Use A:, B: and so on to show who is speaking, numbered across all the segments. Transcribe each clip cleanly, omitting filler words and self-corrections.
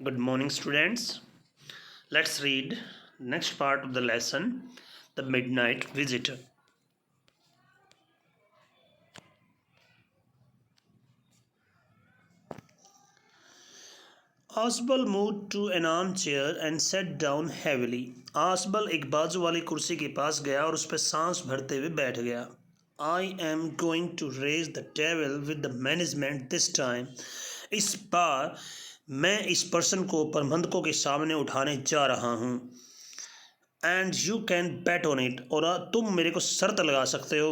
A: Good morning, students. Let's read next part of the lesson, The Midnight Visitor. Asbal moved to an armchair and sat down heavily. आसबल एक बाजू वाली कुर्सी के पास गया और उस पर सांस भरते हुए बैठ गया. I am going to raise the devil with the management this time. इस बार मैं इस पर्सन को प्रबंधकों के सामने उठाने जा रहा हूँ. And you can bet on it, और तुम मेरे को शर्त लगा सकते हो.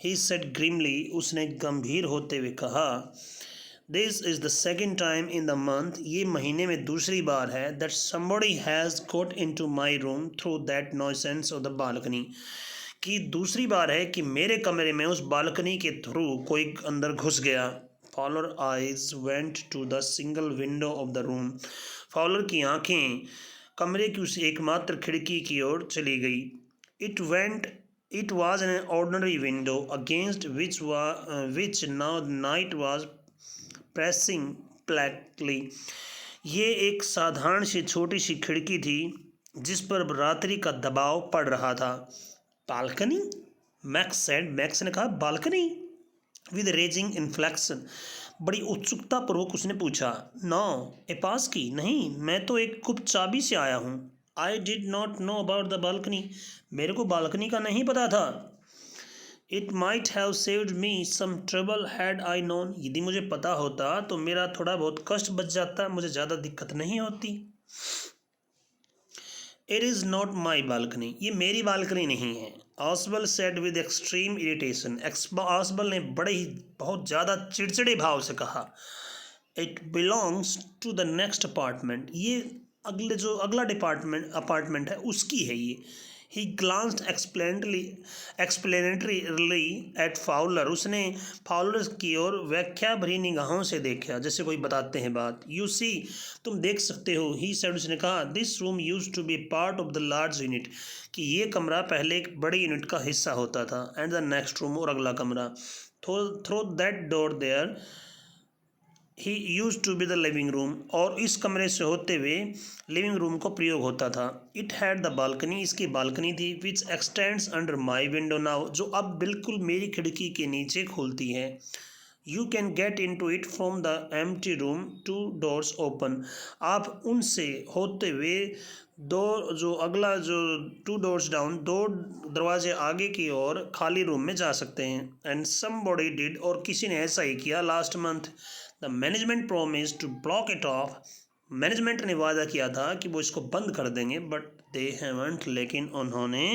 A: ही सेड ग्रिमली, उसने गंभीर होते हुए कहा. This is the second time in the month, ये महीने में दूसरी बार है, that somebody has got into my room through that nuisance of the balcony, कि दूसरी बार है कि मेरे कमरे में उस बालकनी के थ्रू कोई अंदर घुस गया. Fowler eyes went to the single window of the room. Fowler की आंखें कमरे की उस एकमात्र खिड़की की ओर चली गई. It was an ordinary window against which now night was pressing blackly. ये एक साधारण सी छोटी सी खिड़की थी जिस पर रात्रि का दबाव पड़ रहा था. बालकनी, मैक्स ने कहा. बालकनी विद रेजिंग इन्फ्लेक्शन, बड़ी उत्सुकता पूर्वक उसने पूछा. नो, ए पास की नहीं, मैं तो एक गुप्त चाबी से आया हूँ. I did not know about the balcony, मेरे को बालकनी का नहीं पता था. It might have saved me some trouble had I known, यदि मुझे पता होता तो मेरा थोड़ा बहुत कष्ट बच जाता, मुझे ज़्यादा दिक्कत नहीं होती. It is not my balcony, ये मेरी बालकनी नहीं है. Ausable said with extreme irritation, Ausable ने बड़े ही बहुत ज़्यादा चिड़चिड़े भाव से कहा. It belongs to the next apartment, ये अगला अपार्टमेंट है उसकी है ये. He glanced explanatorily at Fowler, उसने फाउलर की ओर व्याख्या भरी निगाहों से देखा, जैसे कोई बताते हैं बात. यू सी, तुम देख सकते हो. ही सेड, उसने कहा. This room used to be part of the large unit, कि ये कमरा पहले एक बड़ी यूनिट का हिस्सा होता था. एंड द नेक्स्ट रूम, और अगला कमरा. Through that door there he used to be the living room, और इस कमरे से होते हुए लिविंग रूम को प्रयोग होता था. इट हैड द बालकनी, इसकी बालकनी थी. Which extends under my window now, जो अब बिल्कुल मेरी खिड़की के नीचे खुलती है. You can get into it from the empty room, two doors open, आप उनसे होते हुए जो 2 डोर्स डाउन, 2 दरवाजे आगे की ओर खाली रूम में जा सकते हैं. एंड समबॉडी डिड, और किसी ने ऐसा ही किया. Last month the management promise to block it off, management ने वादा किया था कि वो इसको बंद कर देंगे, बट दे हैवंट, लेकिन उन्होंने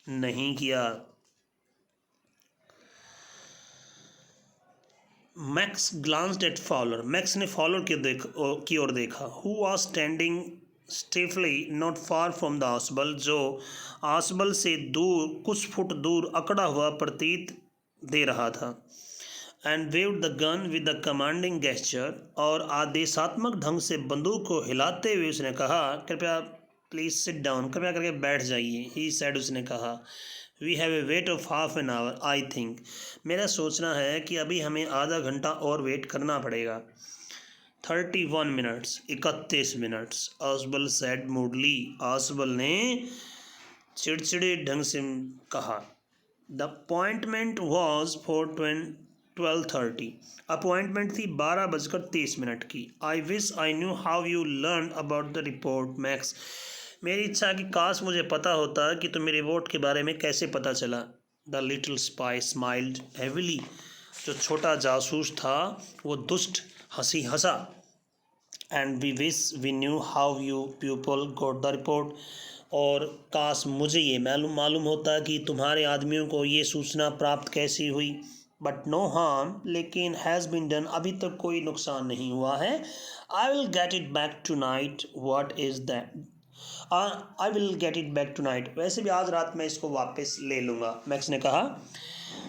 A: नहीं किया. Max glanced at Fowler, Max ने फॉलर की ओर देखा. Who was standing stiffly not far from the Ausable, जो आसबल से दूर कुछ फुट दूर अकड़ा हुआ प्रतीत दे रहा था. And waived the gun with the commanding gesture, और आदेशात्मक ढंग से बंदूक को हिलाते हुए उसने कहा. कृपया प्लीज़ सिट डाउन, कृपया करके बैठ जाइए. ही सेड, उसने कहा. We have a wait of half an hour I think, मेरा सोचना है कि अभी हमें आधा घंटा और वेट करना पड़ेगा. 31 मिनट्स, 31 मिनट्स, आसबल सेड मूडली, आसबल ने चिड़चिड़े ढंग से कहा. The appointment was for 12:30, appointment थी 12:30 की. I wish I knew how you learn about the report max, मेरी इच्छा कि काश मुझे पता होता कि तुम्हें रिपोर्ट के बारे में कैसे पता चला. The little spy smiled heavily, जो छोटा जासूस था वो दुष्ट हंसी हंसा. And we wish we knew how you people got the report, और काश मुझे ये मालूम होता कि तुम्हारे आदमियों को ये सूचना प्राप्त कैसी हुई. बट नो हार्म, लेकिन हैज़ बीन डन, अभी तक कोई नुकसान नहीं हुआ है. I will get it back tonight. What is that? I will get it back tonight, वैसे भी आज रात मैं इसको वापस ले लूँगा. मैक्स ने कहा.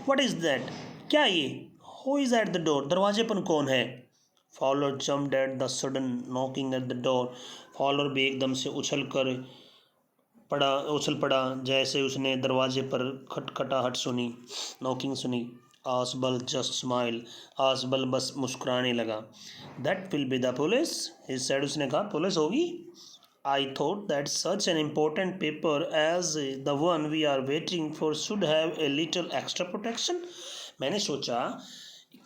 A: वट इज़ दैट, क्या ये? Who is at the door, दरवाजे पर कौन है? Fowler jumped at the sudden knocking at the door, Fowler भी एकदम से उछल पड़ा जैसे उसने दरवाजे पर खटखटाहट सुनी, नॉकिंग सुनी. आसबल जस्ट स्माइल, आसबल बस मुस्कुराने लगा। That will be the police, he said, उसने कहा पुलिस होगी। I thought that such an important paper as the one we are waiting for should have a little extra protection. मैंने सोचा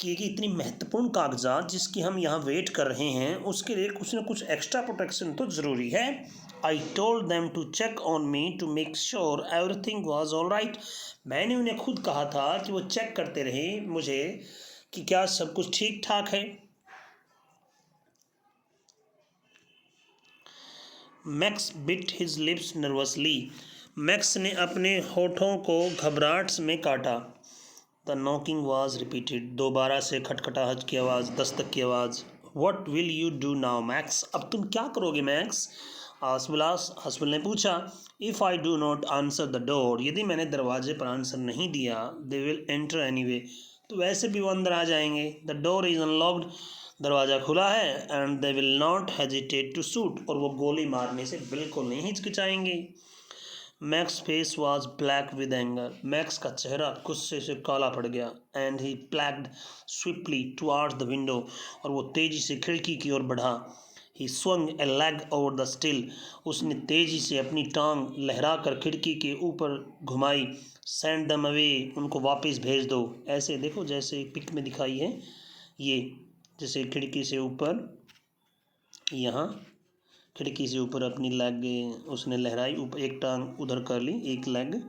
A: कि इतनी महत्वपूर्ण कागजात जिसकी हम यहाँ वेट कर रहे हैं उसके लिए कुछ ना कुछ एक्स्ट्रा प्रोटेक्शन तो ज़रूरी है। I told them to check on me to make sure everything was all right. मैंने उन्हें खुद कहा था कि वो चेक करते रहे मुझे कि क्या सब कुछ ठीक ठाक है। Max bit his lips nervously, max ने अपने होठों को घबराहट में काटा। द नॉकिंग वाज रिपीटेड, दोबारा से खटखटाहट की आवाज़, दस्तक की आवाज़। What will you do now max, अब तुम क्या करोगे मैक्स? आसबल ने पूछा। If I do not answer the door, यदि मैंने दरवाजे पर आंसर नहीं दिया, दे विल एंटर एनीवे, तो वैसे भी वो अंदर आ जाएंगे। द डोर इज़ अनलॉक्ड, दरवाज़ा खुला है। And they will not hesitate to shoot, और वो गोली मारने से बिल्कुल नहीं हिचकिचाएंगे। Max face was black with anger, Max का चेहरा गुस्से से काला पड़ गया। And he plunged swiftly towards the window, और वो तेजी से खिड़की की ओर बढ़ा। He swung a leg over the still, उसने तेजी से अपनी टांग लहरा कर खिड़की के ऊपर घुमाई। सेंड दम अवे, उनको वापस भेज दो। ऐसे देखो जैसे पिक में दिखाई है, ये जैसे खिड़की से ऊपर, यहाँ खिड़की से ऊपर अपनी लेग उसने लहराई, ऊपर एक टांग उधर कर ली, एक लेग।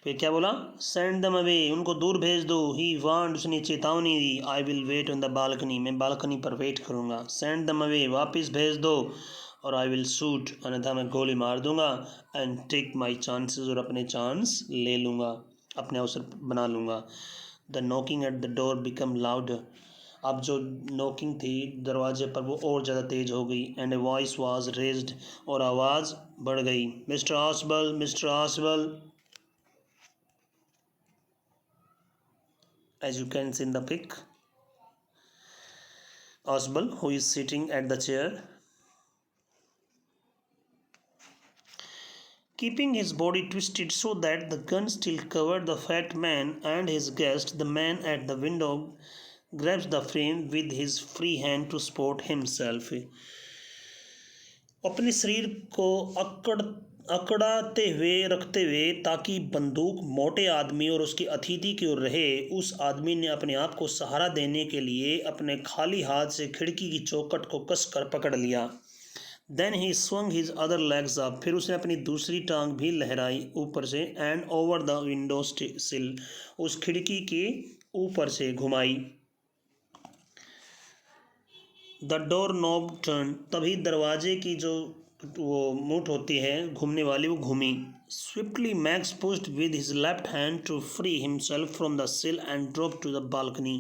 A: फिर क्या बोला? सेंड दम अवे, उनको दूर भेज दो। ही वांट, उसने चेतावनी दी। I will wait on the balcony, मैं बालकनी पर वेट करूँगा। सेंड दम अवे, वापस भेज दो। और आई विल शूट, अन्यथा मैं गोली मार दूंगा। एंड टेक माई चांसेस, और अपने चांस ले लूँगा, अपने अवसर बना लूँगा। The knocking at the door become louder, अब जो नॉकिंग थी दरवाजे पर वो और ज़्यादा तेज़ हो गई। And a voice was raised, और आवाज़ बढ़ गई। Mister Ausable, mister Ausable, as you can see in the pic, Osbal, who is sitting at the chair, keeping his body twisted so that the gun still covered the fat man and his guest. The man at the window grabs the frame with his free hand to support himself. अपने शरीर को अकड़ाते हुए रखते हुए ताकि बंदूक मोटे आदमी और उसके अतिथि की ओर रहे, उस आदमी ने अपने आप को सहारा देने के लिए अपने खाली हाथ से खिड़की की चौखट को कसकर पकड़ लिया। Then he swung his other legs up, फिर उसने अपनी दूसरी टांग भी लहराई ऊपर से। एंड ओवर द विंडो सिल, उस खिड़की के ऊपर से घुमाई। द डोर नॉब टर्न, तभी दरवाजे की जो वो मूठ होती है घूमने वाली, वो घूमी। Swiftly Max pushed with his left hand to free himself from the sill and drop to the balcony,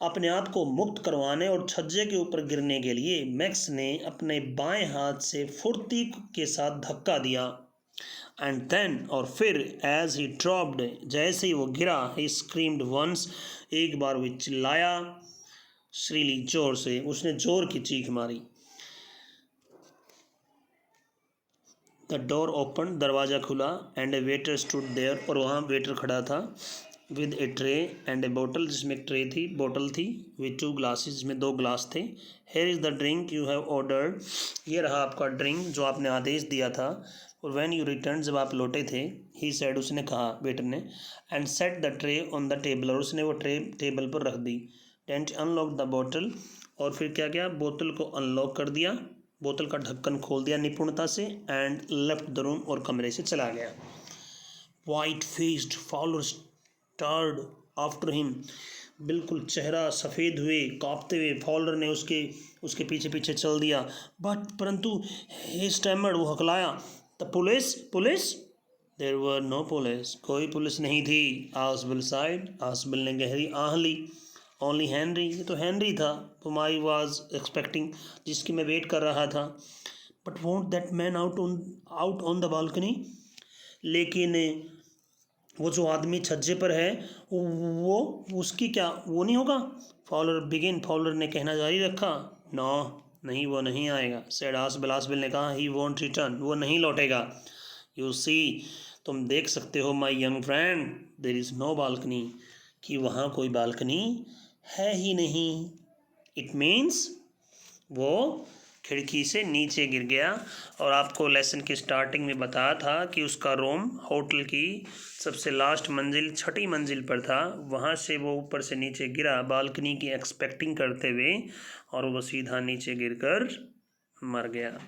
A: अपने आप को मुक्त करवाने और छज्जे के ऊपर गिरने के लिए मैक्स ने अपने बाएं हाथ से फुर्ती के साथ धक्का दिया। एंड देन, और फिर, एज ही ड्रॉप्ड, जैसे ही वो गिरा, ही स्क्रीम्ड वंस, एक बार वो चिल्लाया श्रीली, जोर से, उसने जोर की चीख मारी। द डोर ओपन, दरवाज़ा खुला। And a waiter stood there, और वहाँ वेटर खड़ा था। With a tray and a bottle, जिसमें एक ट्रे थी, बोतल थी। विद 2 ग्लासेस, जिसमें 2 ग्लास थे। Here is the drink you have ordered, ये रहा आपका ड्रिंक जो आपने आदेश दिया था। और व्हेन यू रिटर्न, जब आप लौटे थे, ही सेड, उसने कहा वेटर ने। And set the tray on the table, और उसने वो ट्रे टेबल पर रख दी। डेंट अनलॉक द बोतल, और फिर क्या किया, बोतल को अनलॉक कर दिया, बोतल का ढक्कन खोल दिया निपुणता से। एंड लेफ्ट द रूम, और कमरे से चला गया। White faced follower stared after him, बिल्कुल चेहरा सफ़ेद हुए कांपते हुए फॉलोअर ने उसके उसके पीछे पीछे चल दिया। बट परंतु ही स्टैमर्ड, वो हकलाया, the police, police. There were no police, कोई पुलिस नहीं थी। आसबल साइड, आसबल ने गहरी आह ली। ओनली हेनरी, ये तो हेनरी था, whom I was expecting, जिसकी मैं वेट कर रहा था। But want that man out on the balcony, लेकिन वो जो आदमी छज्जे पर है वो उसकी क्या, वो नहीं होगा? फॉलोअर ने कहना जारी रखा। नो, नहीं, वो नहीं आएगा। सेड आसबल, आसबल ने कहा। ही वॉन्ट रिटर्न, वो नहीं लौटेगा। यू सी, तुम देख सकते हो my young friend, there is no balcony, कि वहाँ कोई बालकनी है ही नहीं। इट मीन्स वो खिड़की से नीचे गिर गया। और आपको लेसन की स्टार्टिंग में बताया था कि उसका रूम होटल की सबसे लास्ट मंजिल, छठी मंजिल पर था। वहाँ से वो ऊपर से नीचे गिरा बालकनी की एक्सपेक्टिंग करते हुए, और वो सीधा नीचे गिरकर मर गया।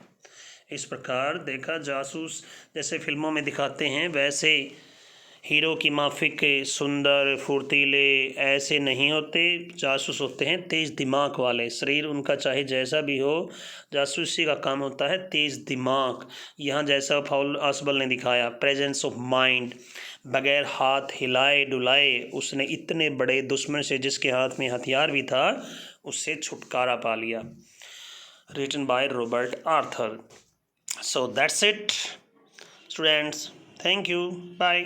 A: इस प्रकार देखा, जासूस जैसे फिल्मों में दिखाते हैं वैसे हीरो की माफिक सुंदर फुर्तीले ऐसे नहीं होते। जासूस होते हैं तेज़ दिमाग वाले, शरीर उनका चाहे जैसा भी हो, जासूसी का काम होता है तेज़ दिमाग। यहाँ जैसा फाउल आसबल ने दिखाया, प्रेजेंस ऑफ माइंड, बगैर हाथ हिलाए डुलाए उसने इतने बड़े दुश्मन से, जिसके हाथ में हथियार भी था, उससे छुटकारा पा लिया। Written by Robert Arthur. So that's it, students. Thank you. Bye.